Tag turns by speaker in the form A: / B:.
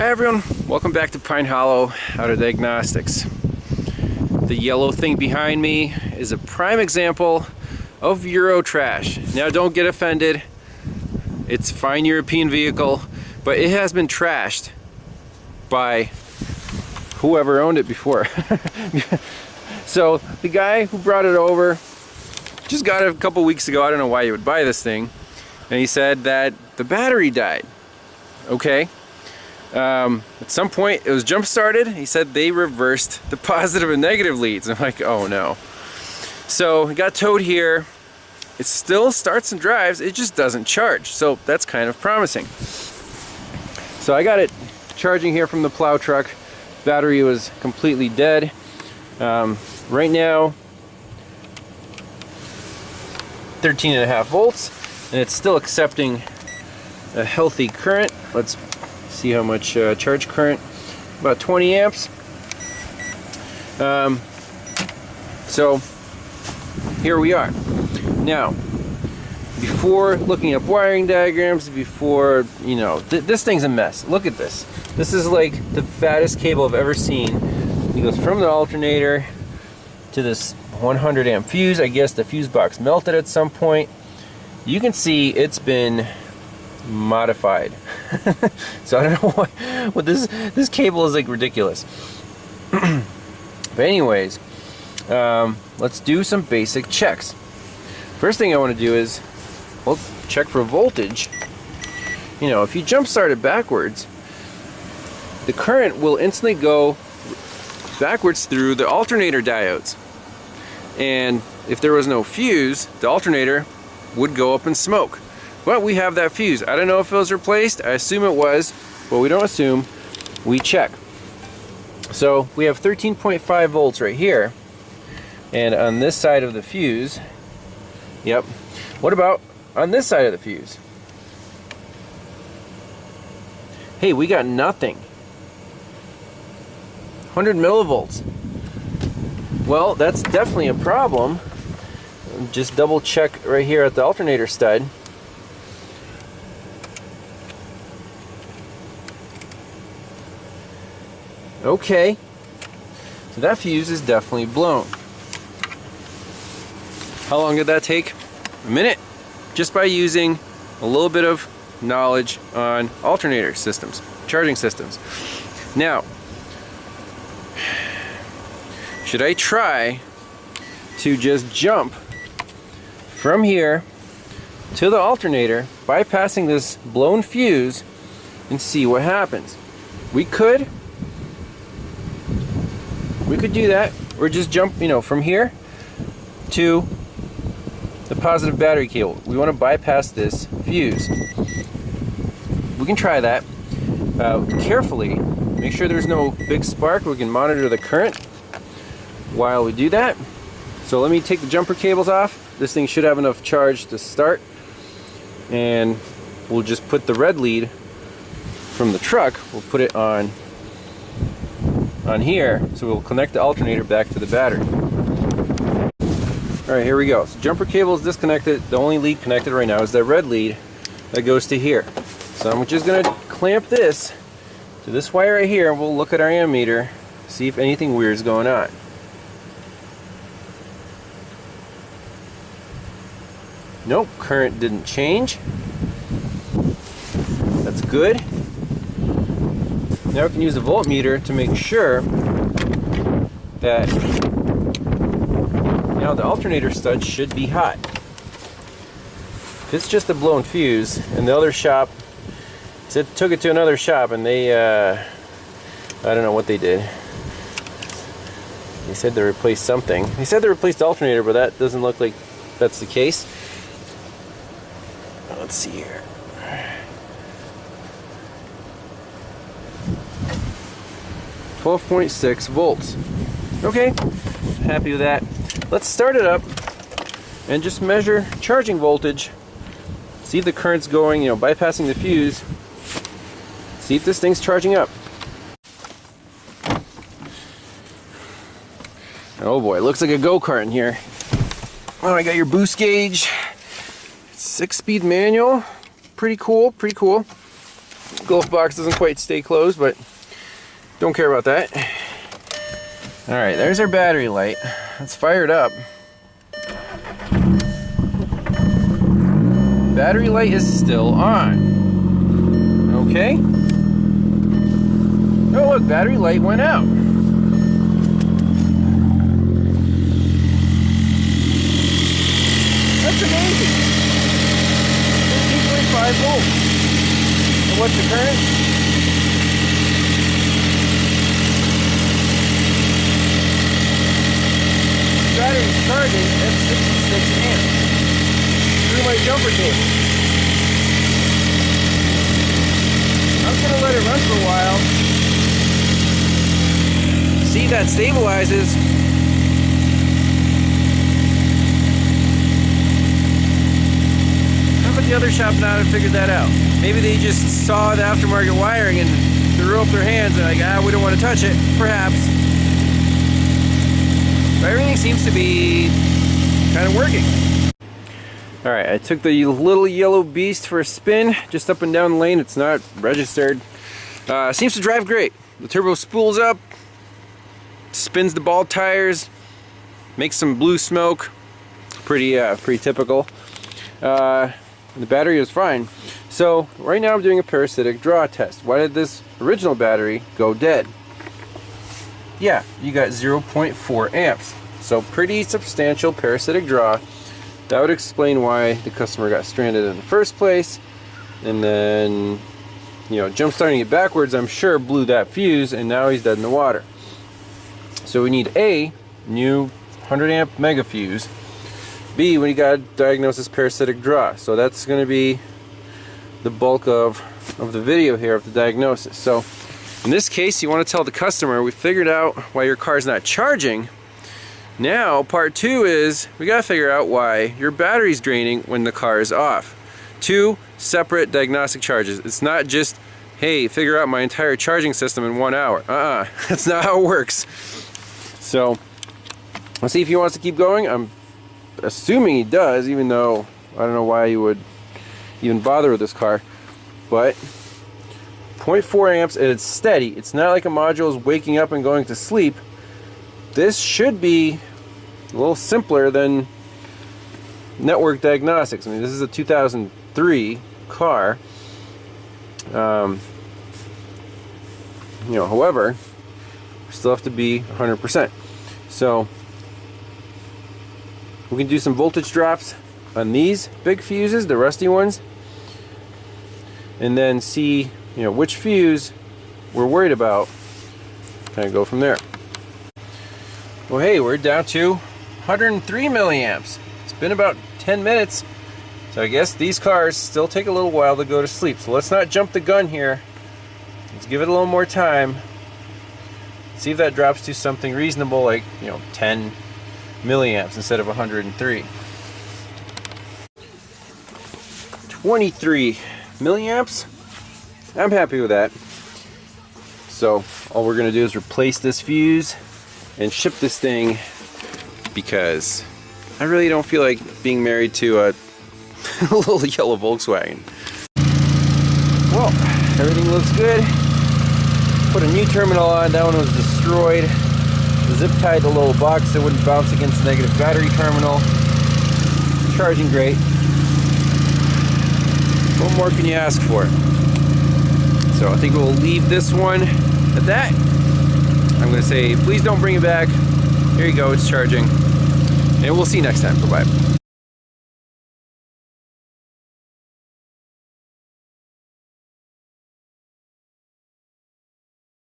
A: Hi everyone, welcome back to Pine Hollow Auto Diagnostics. The yellow thing behind me is a prime example of Euro trash. Now don't get offended, it's a fine European vehicle, but it has been trashed by whoever owned it before. So the guy who brought it over just got it a couple weeks ago. I don't know why you would buy this thing, and he said that the battery died. Okay. At some point it was jump started. He said they reversed the positive and negative leads. I'm like, oh no. So it got towed here. It still starts and drives, it just doesn't charge. So that's kind of promising. So I got it charging here from the plow truck. Battery was completely dead. Right now 13.5 volts, and it's still accepting a healthy current. Let's see how much charge current. About 20 amps. So here we are. Now, before looking up wiring diagrams, before, you know, this thing's a mess. Look at this. This is like the fattest cable I've ever seen. It goes from the alternator to this 100 amp fuse. I guess the fuse box melted at some point. You can see it's been modified. So I don't know what this cable is like ridiculous. But anyways, let's do some basic checks. First thing I want to do is, well, check for voltage. You know, if you jump start it backwards, the current will instantly go backwards through the alternator diodes, and if there was no fuse, the alternator would go up in smoke. But we have that fuse. I don't know if it was replaced. I assume it was, but we don't assume. We check. So we have 13.5 volts right here, and on this side of the fuse, yep. What about on this side of the fuse? Hey, we got nothing. 100 millivolts. Well, that's definitely a problem. Just double check right here at the alternator stud. Okay, so that fuse is definitely blown. How long did that take? A minute, just by using a little bit of knowledge on alternator systems, charging systems. Now, should I try to just jump from here to the alternator, bypassing this blown fuse, and see what happens? We could do that, or just jump, you know, from here to the positive battery cable. We want to bypass this fuse. We can try that carefully. Make sure there's no big spark. We can monitor the current while we do that. So let me take the jumper cables off. This thing should have enough charge to start, and we'll just put the red lead from the truck, we'll put it on here, so we'll connect the alternator back to the battery. Alright, here we go. So jumper cable is disconnected. The only lead connected right now is that red lead that goes to here. So I'm just going to clamp this to this wire right here, and we'll look at our ammeter, see if anything weird is going on. Nope, current didn't change. That's good. Now we can use the voltmeter to make sure that now the alternator stud should be hot. If it's just a blown fuse, and the other shop took it to another shop, and they I don't know what they did. They said they replaced something. They said they replaced the alternator, but that doesn't look like that's the case. Let's see here. .6 volts. Okay, happy with that. Let's start it up and just measure charging voltage. See if the current's going, you know, bypassing the fuse. See if this thing's charging up. Oh boy, looks like a go-kart in here. Oh, I got your boost gauge. 6-speed manual. Pretty cool, pretty cool. glove box doesn't quite stay closed, but don't care about that. Alright, there's our battery light. Let's fire it up. Battery light is still on. Okay. Oh look, battery light went out. That's amazing. 15.5 volts. And what's the current? Battery's charging at 66 amps through my jumper cable. I'm just gonna let it run for a while. See, that stabilizes. How about the other shop now that figured that out? Maybe they just saw the aftermarket wiring and threw up their hands and like, we don't want to touch it. Perhaps. But everything seems to be kind of working. Alright, I took the little yellow beast for a spin, just up and down the lane. It's not registered. Seems to drive great. The turbo spools up, spins the ball tires, makes some blue smoke. Pretty typical. The battery is fine. So right now I'm doing a parasitic draw test. Why did this original battery go dead? Yeah, you got 0.4 amps. So pretty substantial parasitic draw. That would explain why the customer got stranded in the first place. And then, you know, jump starting it backwards, I'm sure blew that fuse, and now he's dead in the water. So we need A, new 100 amp mega fuse. B, we got to diagnose this parasitic draw. So that's going to be the bulk of the video here, of the diagnosis. So in this case, you want to tell the customer, we figured out why your car's not charging. Now, part two is, we got to figure out why your battery's draining when the car is off. Two separate diagnostic charges. It's not just, hey, figure out my entire charging system in 1 hour. That's not how it works. So, let's see if he wants to keep going. I'm assuming he does, even though I don't know why you would even bother with this car. But 0.4 amps, and it's steady. It's not like a module is waking up and going to sleep. This should be a little simpler than network diagnostics. I mean, this is a 2003 car. You know, however, we still have to be 100%. So we can do some voltage drops on these big fuses, the rusty ones, and then see, you know, which fuse we're worried about. Kind of go from there. Well, hey, we're down to 103 milliamps. It's been about 10 minutes, so I guess these cars still take a little while to go to sleep. So let's not jump the gun here. Let's give it a little more time. See if that drops to something reasonable, like, you know, 10 milliamps instead of 103. 23 milliamps. I'm happy with that. So all we're gonna do is replace this fuse and ship this thing, because I really don't feel like being married to a little yellow Volkswagen. Well, everything looks good. Put a new terminal on. That one was destroyed. Zip tied the little box so it wouldn't bounce against the negative battery terminal. Charging great. What more can you ask for? So I think we'll leave this one at that. I'm going to say, please don't bring it back. Here you go, it's charging. And we'll see you next time. Bye-bye.